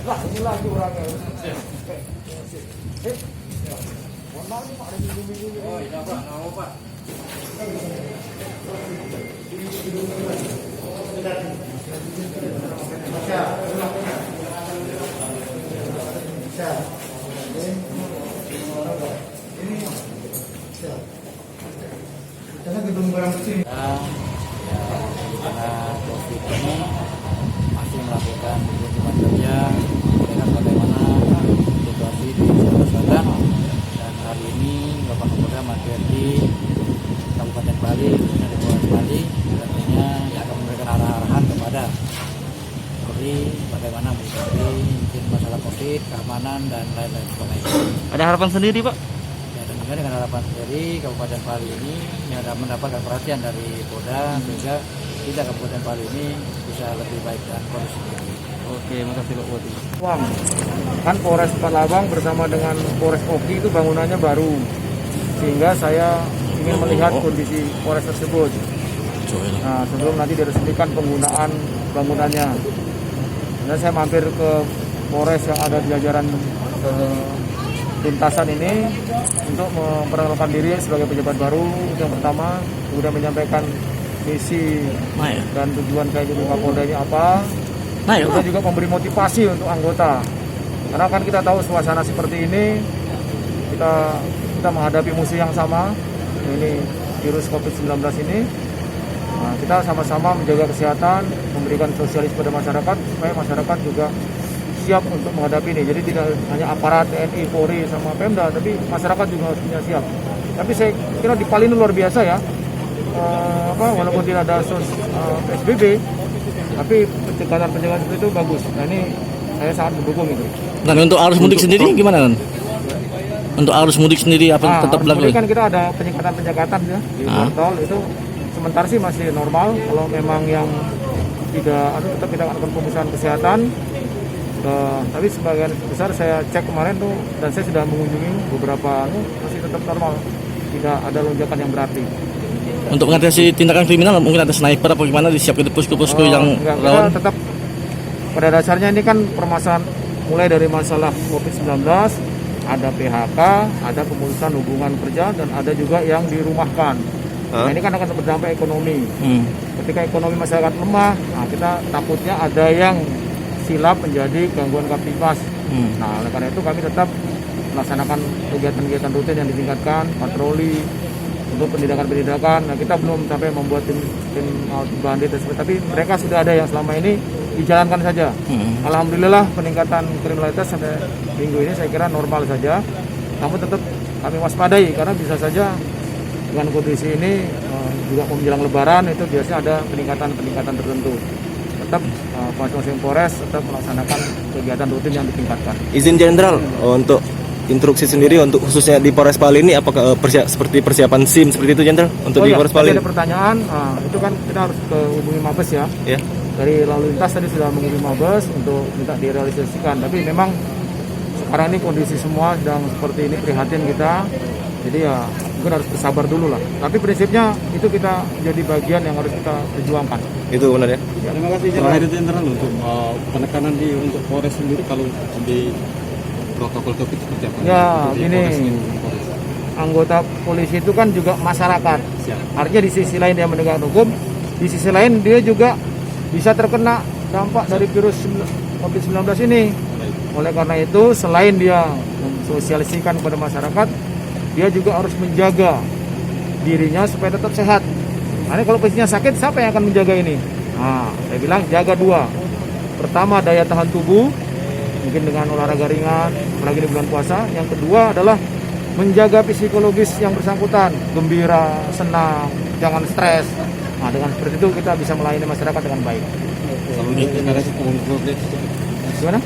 Lah, ini lagi orangnya. Mohon maaf nih Pak, ada minggu-minggu ini. Oh iya Pak, nggak mau Pak. Karena gedung barang kecil. Karena COVID ini masih melakukan kunjungan kerja melihat bagaimana situasi di Sulawesi Selatan, dan hari ini Bapak Kapolda mampir di Kabupaten Bali, khususnya di Polres Bali, artinya akan memberikan arah-arahan kepada Polri bagaimana menyikapi mungkin masalah COVID, keamanan dan lain-lain sebagainya. Ada harapan sendiri, Pak? Ya, tentunya dengan harapan dari Kabupaten Bali ini mendapatkan perhatian dari Polda sehingga kita Kabupaten Bali ini bisa lebih baik dan kondusif. Oke, makasih Pak Bupati. Uang. Kan Polres Palabang bersama dengan Polres Oki itu bangunannya baru, sehingga saya ingin melihat kondisi Polres tersebut. Nah, sebelum nanti diresmikan penggunaan bangunannya. Dan saya mampir ke Polres yang ada di jajaran lintasan ini untuk memperkenalkan diri sebagai pejabat baru yang pertama, kemudian menyampaikan misi dan tujuan saya jadi Kapolda ini apa. Kita juga memberi motivasi untuk anggota, karena kan kita tahu suasana seperti ini, kita menghadapi musuh yang sama, ini virus COVID-19 ini. Nah, kita sama-sama menjaga kesehatan, memberikan sosialis pada masyarakat supaya masyarakat juga siap untuk menghadapi ini. Jadi tidak hanya aparat TNI, Polri sama Pemda, tapi masyarakat juga harusnya siap. Tapi saya kira di Bali ini luar biasa ya, walaupun tidak ada PSBB, tapi pencegahan seperti itu bagus. Nah, ini saya sangat mendukung itu. Dan untuk arus mudik sendiri gimana, Nan? Untuk arus mudik sendiri apa tetap berlaku? Mudik kan kita ada penyekatan ya di luar tol itu sementara sih masih normal. Kalau memang yang tidak, tetap kita akan pemeriksaan kesehatan. Tapi sebagian besar saya cek kemarin tuh, dan saya sudah mengunjungi beberapa masih tetap normal, tidak ada lonjakan yang berarti. Untuk mengatasi tindakan kriminal mungkin ada sniper apa gimana disiapkan di posko-posko yang rawan? Tetap pada dasarnya ini kan permasalahan mulai dari masalah COVID-19, ada PHK, ada pemutusan hubungan kerja, dan ada juga yang dirumahkan. Nah, ini kan akan berdampak ekonomi. Ketika ekonomi masyarakat lemah, nah kita takutnya ada yang silap menjadi gangguan Kamtibmas. Nah, oleh karena itu kami tetap melaksanakan kegiatan-kegiatan rutin yang ditingkatkan, patroli untuk pendidikan. Nah, kita belum sampai membuat tim bandit tersebut, tapi mereka sudah ada yang selama ini dijalankan saja. Alhamdulillah peningkatan kriminalitas sampai minggu ini saya kira normal saja. Namun tetap kami waspadai karena bisa saja dengan kondisi ini juga menjelang Lebaran itu biasanya ada peningkatan tertentu. Tetap masing-masing Polres tetap melaksanakan kegiatan rutin yang ditingkatkan. Izin Jenderal untuk instruksi sendiri untuk khususnya di Polres Bali ini apakah seperti persiapan SIM seperti itu Jenderal untuk di Polres Bali? Ada pertanyaan, itu kan kita harus hubungi Mabes ya. Yeah. Dari lalu lintas tadi sudah menghubungi Mabes untuk minta direalisasikan. Tapi memang sekarang ini kondisi semua sedang seperti ini, prihatin kita. Jadi ya mungkin harus bersabar dulu lah. Tapi prinsipnya itu kita jadi bagian yang harus kita perjuangkan. Itu benar ya. Terima kasih Jenderal untuk penekanan untuk Polres sendiri kalau di protokol COVID seperti apa? Ya, ini anggota polisi itu kan juga masyarakat. Artinya di sisi lain dia menegakkan hukum, di sisi lain dia juga bisa terkena dampak dari virus COVID-19 ini. Oleh karena itu, selain dia mensosialisasikan kepada masyarakat, dia juga harus menjaga dirinya supaya tetap sehat. Nah, kalau posisinya sakit, siapa yang akan menjaga ini? Nah, saya bilang jaga dua. Pertama, daya tahan tubuh, mungkin dengan olahraga ringan, apalagi di bulan puasa. Yang kedua adalah menjaga psikologis yang bersangkutan, gembira, senang, jangan stres. Nah, dengan seperti itu kita bisa melayani masyarakat dengan baik. Gimana?